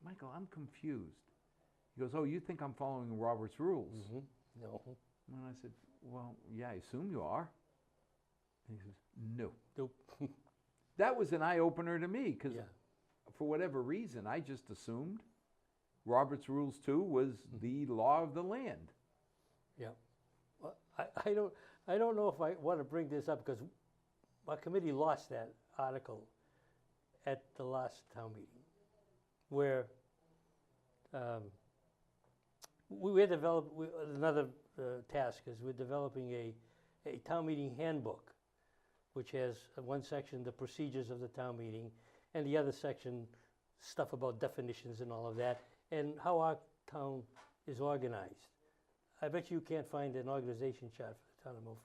Michael, I'm confused. He goes, oh, you think I'm following Robert's rules? mm-hmm, no, And I said, well, yeah, I assume you are. And he says, no. nope, That was an eye-opener to me, because yeah, for whatever reason, I just assumed Robert's Rules 2 was the law of the land. yeah. Well, I don't know if I want to bring this up because my committee lost that article at the last town meeting, where we're developing, another task is we're developing a town meeting handbook, which has one section, the procedures of the town meeting, and the other section, stuff about definitions and all of that, and how our town is organized. I bet you can't find an organization chart for the town of Milford.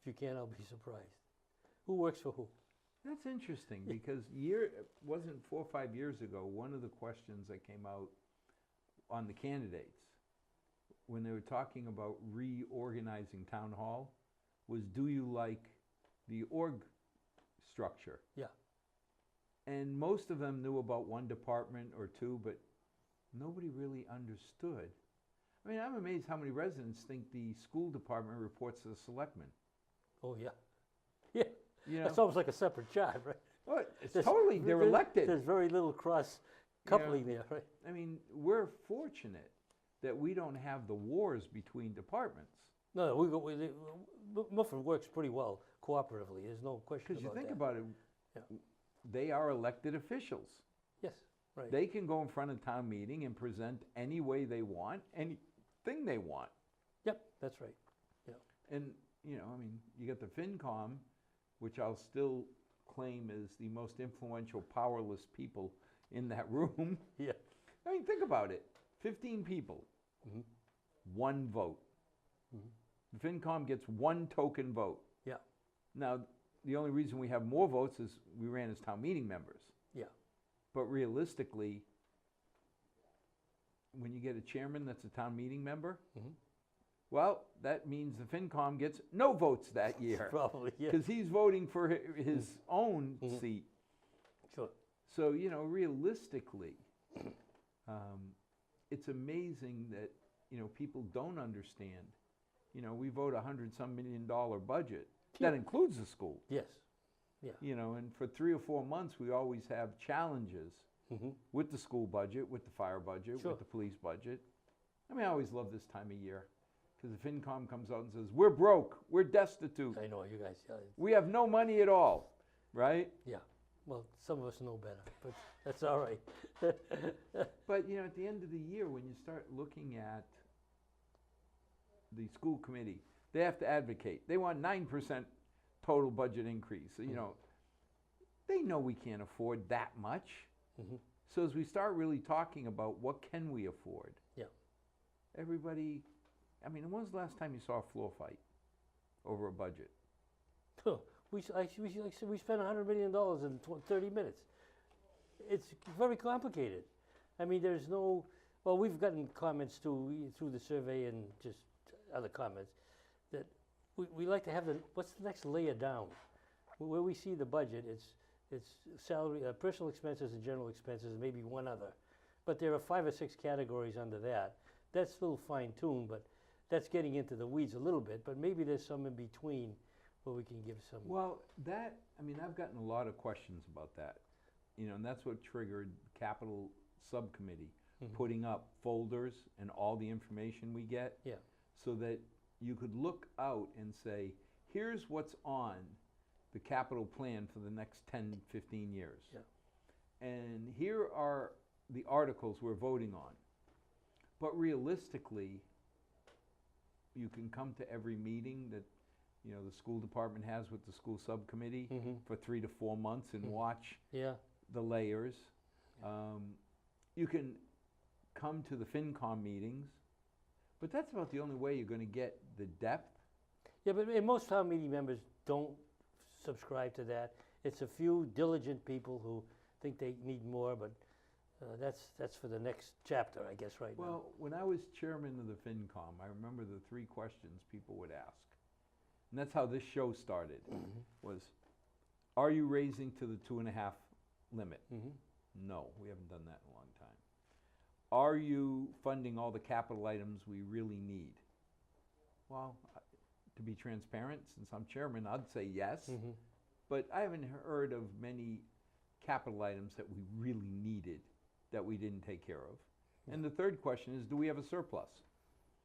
If you can, I'll be surprised. Who works for who? That's interesting, because wasn't 4 or 5 years ago, one of the questions that came out on the candidates, when they were talking about reorganizing town hall, was do you like the org structure? Yeah, And most of them knew about one department or two, but nobody really understood. I mean, I'm amazed how many residents think the school department reports to the selectmen. oh, yeah. Yeah, You that's know, almost like a separate job, right? well, it's There's- totally, they're there's- elected. There's very little cross coupling there, right? I mean, we're fortunate that we don't have the wars between departments. No, Milford works pretty well cooperatively, there's no question Because you about think that. about it, Yeah. they are elected officials. Yes, right. They can go in front of town meeting and present any way they want, anything they want. Yep, that's right, yeah. And, you know, I mean, you got the FinCom, which I'll still claim is the most influential, powerless people in that room. Yeah, I mean, think about it. 15 people, mhm, one vote. mhm, The FinCom gets one token vote. yeah, Now, the only reason we have more votes is we ran as town meeting members. yeah, But realistically, when you get a chairman that's a town meeting member, mhm. well, that means the FinCom gets no votes that year. Probably, yeah, Because he's voting for his own Mhm. seat. sure, So, you know, realistically, it's amazing that, you know, people don't understand. You know, we vote $100-some million budget. That Yeah. includes the school. yes, yeah, You know, and for 3 or 4 months, we always have challenges mhm, with the school budget, with the fire budget, Sure. with the police budget. I mean, I always love this time of year, because the FinCom comes out and says, we're broke, we're destitute, I know, you guys, we have no money at all, right? yeah, well, some of us know better, but that's all right. But, you know, at the end of the year, when you start looking at the school committee, they have to advocate. They want 9% total budget increase. You know, they know we can't afford that much. Mhm, So as we start really talking about what can we afford, yeah, everybody, I mean, when was the last time you saw a floor fight over a budget? we spent $100 million in 30 minutes. It's very complicated. I mean, there's no, well, we've gotten comments too, through the survey and just other comments, that we like to have what's the next layer down? Where we see the budget, It's salary, personal expenses and general expenses, and maybe one other. But there are 5 or 6 categories under that. That's a little fine-tuned, but that's getting into the weeds a little bit. But maybe there's some in between where we can give some. Well, that, I mean, I've gotten a lot of questions about that. You know, and that's what triggered capital subcommittee, putting up folders and all the information we get. Yeah. So that you could look out and say, here's what's on the capital plan for the next 10, 15 years. Yeah. And here are the articles we're voting on. But realistically, you can come to every meeting that, you know, the school department has with the school subcommittee for 3 to 4 months and watch the layers. You can come to the FinCom meetings, but that's about the only way you're going to get the depth. Yeah, but most town meeting members don't subscribe to that. It's a few diligent people who think they need more, but that's for the next chapter, I guess, right now. Well, when I was chairman of the FinCom, I remember the 3 questions people would ask. And that's how this show started, was, are you raising to the 2.5 limit? No, we haven't done that in a long time. Are you funding all the capital items we really need? Well, to be transparent, since I'm chairman, I'd say yes. But I haven't heard of many capital items that we really needed that we didn't take care of. And the third question is, do we have a surplus?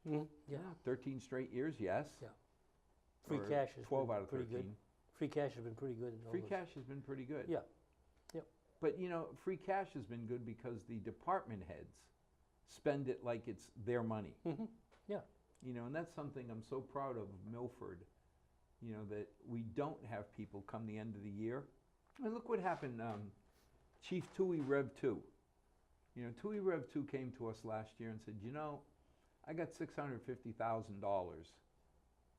Yeah. 13 straight years, yes. Yeah. Free Or cash has 12 been out of pretty 13. good. Free cash has been pretty good. in all Free those. cash has been pretty good. Yeah. Yep. But you know, free cash has been good because the department heads spend it like it's their money. Yeah. You know, and that's something I'm so proud of Milford, you know, that we don't have people come the end of the year. And look what happened, Chief Tui Rev 2. You know, Tui Rev 2 came to us last year and said, you know, I got $650,000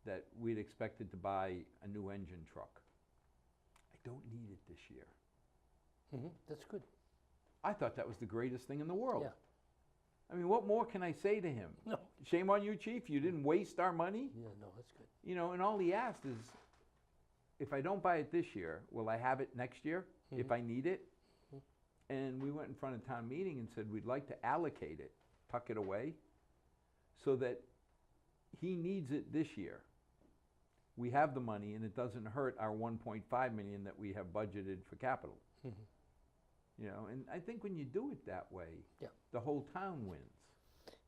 that we'd expected to buy a new engine truck. I don't need it this year. That's good. I thought that was the greatest thing in the world. Yeah. I mean, what more can I say to him? No. Shame on you, Chief. You didn't waste our money. Yeah, no, that's good. You know, and all he asked is, if I don't buy it this year, will I have it next year if I need it? And we went in front of town meeting and said, we'd like to allocate it, tuck it away, so that he needs it this year. We have the money and it doesn't hurt our 1.5 million that we have budgeted for capital. You know, and I think when you do it that way, the whole town wins.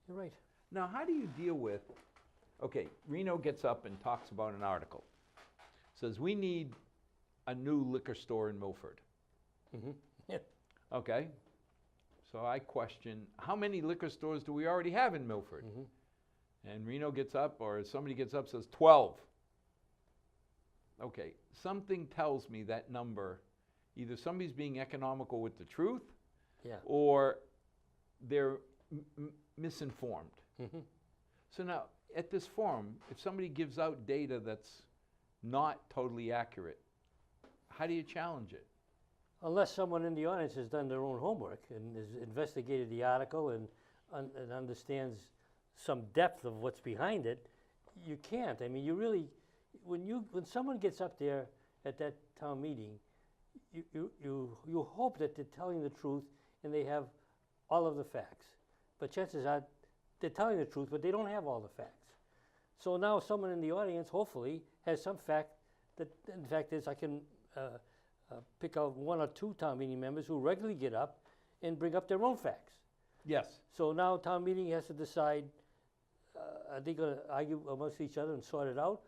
You're right. Now, how do you deal with, okay, Reno gets up and talks about an article. Says, we need a new liquor store in Milford. Yeah. Okay, so I question, how many liquor stores do we already have in Milford? And Reno gets up, or somebody gets up, says 12. Okay, something tells me that number, either somebody's being economical with the truth, or they're misinformed. So now, at this forum, if somebody gives out data that's not totally accurate, how do you challenge it? Unless someone in the audience has done their own homework and has investigated the article and understands some depth of what's behind it, you can't. I mean, you really, when someone gets up there at that town meeting, you hope that they're telling the truth and they have all of the facts. But chances are they're telling the truth, but they don't have all the facts. So now someone in the audience, hopefully, has some fact that, in fact, is I can pick out 1 or 2 town meeting members who regularly get up and bring up their own facts. Yes. So now town meeting has to decide, are they going to argue amongst each other and sort it out?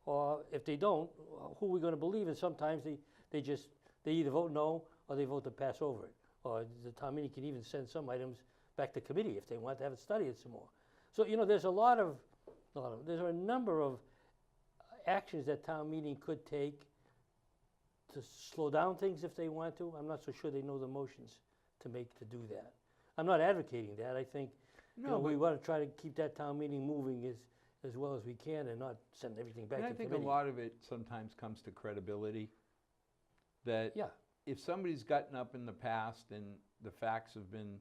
Or if they don't, who are we going to believe? And sometimes they either vote no or they vote to pass over it. Or the town meeting can even send some items back to committee if they want to have it studied some more. So, you know, there's there's a number of actions that town meeting could take to slow down things if they want to. I'm not so sure they know the motions to do that. I'm not advocating that. I think we want to try to keep that town meeting moving as well as we can and not send everything back to committee. And I think a lot of it sometimes comes to credibility. That if somebody's gotten up in the past and the facts have been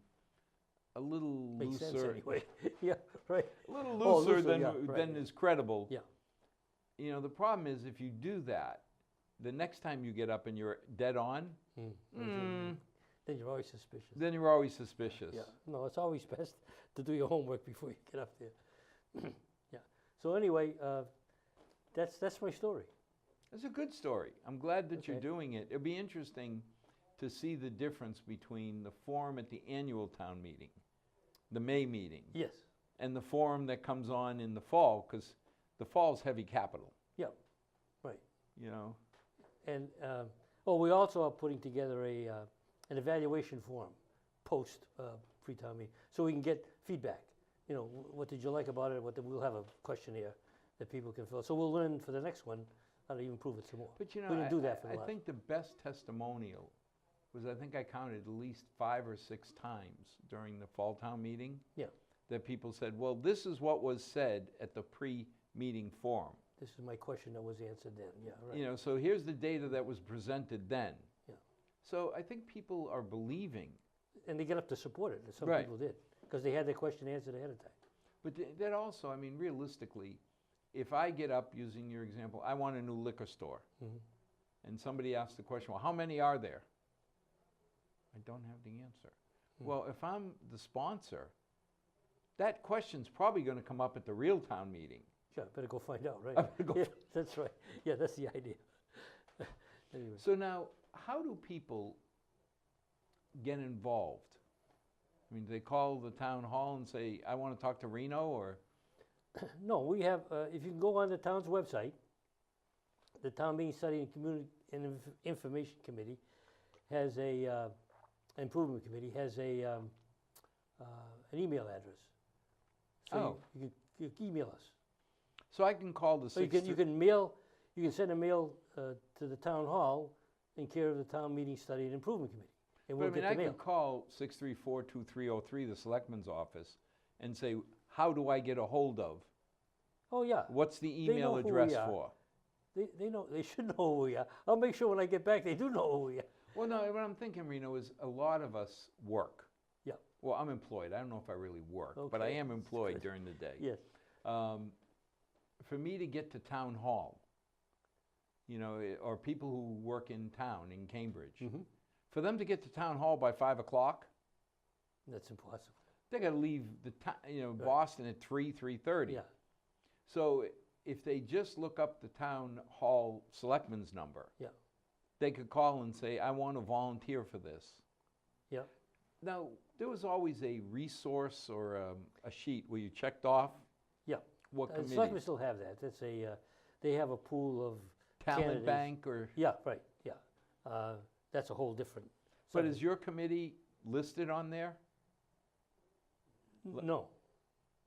a little Makes sense looser, anyway. Yeah, right. a little looser than than is credible. Yeah. You know, the problem is if you do that, the next time you get up and you're dead on, Then you're always suspicious. Then you're always suspicious. Yeah, no, it's always best to do your homework before you get up there. Yeah. So anyway, that's my story. It's a good story. I'm glad that you're Okay. doing it. It'll be interesting to see the difference between the forum at the annual town meeting, the May meeting, Yes. and the forum that comes on in the fall, because the fall's heavy capital, Yeah. Right. you know. And we also are putting together an evaluation forum post pre-town meeting, so we can get feedback. You know, what did you like about it? We'll have a questionnaire that people can fill. So we'll learn for the next one how to improve it some more. But you know, we didn't do that for the I last. think the best testimonial was, I think I counted at least 5 or 6 times during the fall town meeting. Yeah. That people said, well, this is what was said at the pre-meeting forum. This is my question that was answered then. Yeah. Right. You know, so here's the data that was presented then. Yeah. So I think people are believing, And they get up to support it. And some Right. people did because they had their question answered ahead of time. but that also, I mean, realistically, if I get up, using your example, I want a new liquor store, Mhm. and somebody asks the question, well, how many are there? I don't have the answer. Well, if I'm the sponsor, that question's probably going to come up at the real town meeting. Sure. Better go find out. Right. I better go Yeah, that's right. Yeah, that's the idea. Anyway. So now, how do people get involved? I mean, do they call the town hall and say, I want to talk to Reno, or? No, we have, if you can go on the town's website, the Town Meeting Study and Community and Information Committee has Improvement Committee has an email address. So you can email us. So I can call the So you can send a mail to the town hall in care of the Town Meeting Study and Improvement Committee. And But I we'll mean, get I the mail. could call 634-2303, the selectman's office, and say, how do I get a hold of? Oh, yeah. What's the know email who we address are. for? They know, they should know who we are. I'll make sure when I get back, they do know who we are. Well, no, what I'm thinking, Reno, is a lot of us work. Yeah. Well, I'm employed. I don't know if I really work, but I Okay, am that's employed good. during the day. Yes. For me to get to town hall, you know, or people who work in town in Cambridge, Mm-hmm. for them to get to town hall by 5 o'clock, That's impossible. they got to leave the Boston at 3:30. Yeah. So if they just look up the town hall selectman's number, Yeah. they could call and say, I want to volunteer for this. Yeah. Now, there was always a resource or a sheet where you checked off Yeah. what Selectmen committee. still have that. That's they have a pool of Talent candidates. bank or, Yeah, right, yeah. That's a whole different. but subject. is your committee listed on there? No.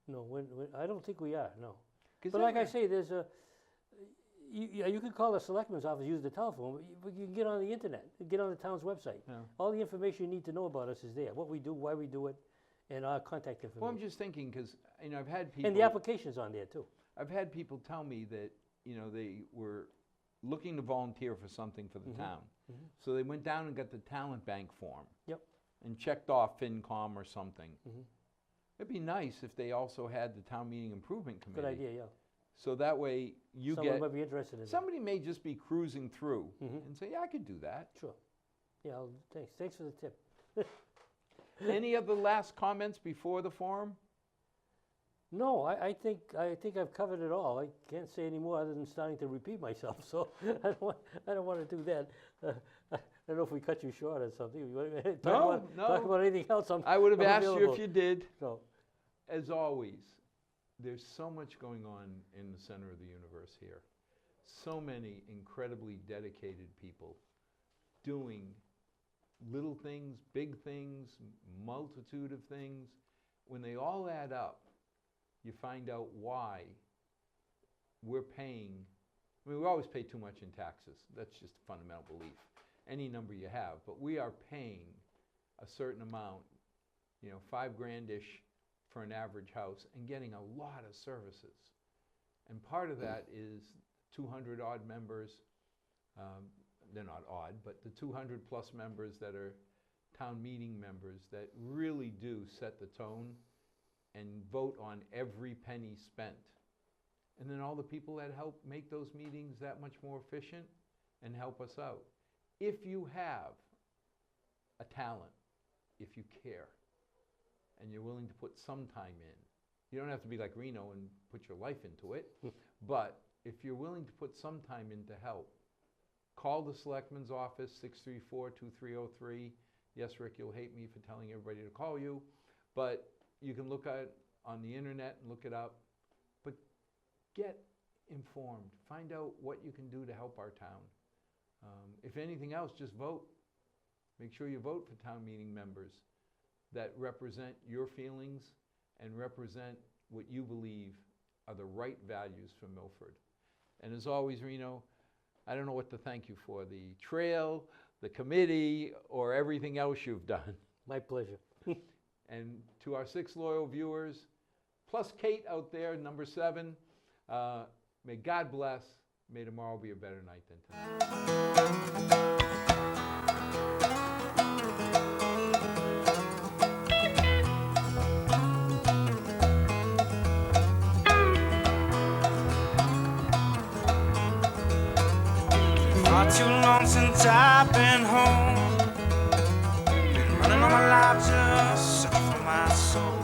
No, I don't think we are, no. 'Cause But that like I might- say, there's you can call the selectman's office, use the telephone, but you can get on the internet, get on the town's website. Yeah. All the information you need to know about us is there, what we do, why we do it, and our contact information. Well, I'm just thinking, because, you know, I've had people. And the application's on there too. I've had people tell me that, you know, they were looking to volunteer for something for the town. So they went down and got the talent bank form. Yep. And checked off FinCom or something. Mhm. It'd be nice if they also had the town meeting improvement committee. Good idea, yeah. So that way you Someone get, might be interested in that. somebody may just be cruising through Mhm. and say, yeah, I could do that. Sure. Yeah, thanks for the tip. Any other last comments before the forum? No, I think I've covered it all. I can't say any more other than starting to repeat myself. So I don't want to do that. I don't know if we cut you short or something. You want to talk about anything else? I would have I'm asked you available. if you did. So As always, there's so much going on in the center of the universe here. So many incredibly dedicated people doing little things, big things, multitude of things. When they all add up, you find out why we're paying. I mean, we always pay too much in taxes. That's just a fundamental belief. Any number you have, but we are paying a certain amount, you know, $5 grand-ish for an average house and getting a lot of services. And part of that is 200 odd members. They're not odd, but the 200 plus members that are town meeting members that really do set the tone and vote on every penny spent. And then all the people that help make those meetings that much more efficient and help us out. If you have a talent if you care and you're willing to put some time in. You don't have to be like Reno and put your life into it, but if you're willing to put some time in to help, call the Selectman's office, 634-2303. Yes, Rick, you'll hate me for telling everybody to call you, but you can look at on the internet and look it up. But get informed. Find out what you can do to help our town. If anything else, just vote. Make sure you vote for town meeting members that represent your feelings and represent what you believe are the right values for Milford. And as always, Reno, I don't know what to thank you for, the trail, the committee, or everything else you've done. My pleasure. And to our 6 loyal viewers, plus Kate out there, number 7, may God bless. May tomorrow be a better night than tonight. Not too long since I've been home. Been running all my life just searching for my soul.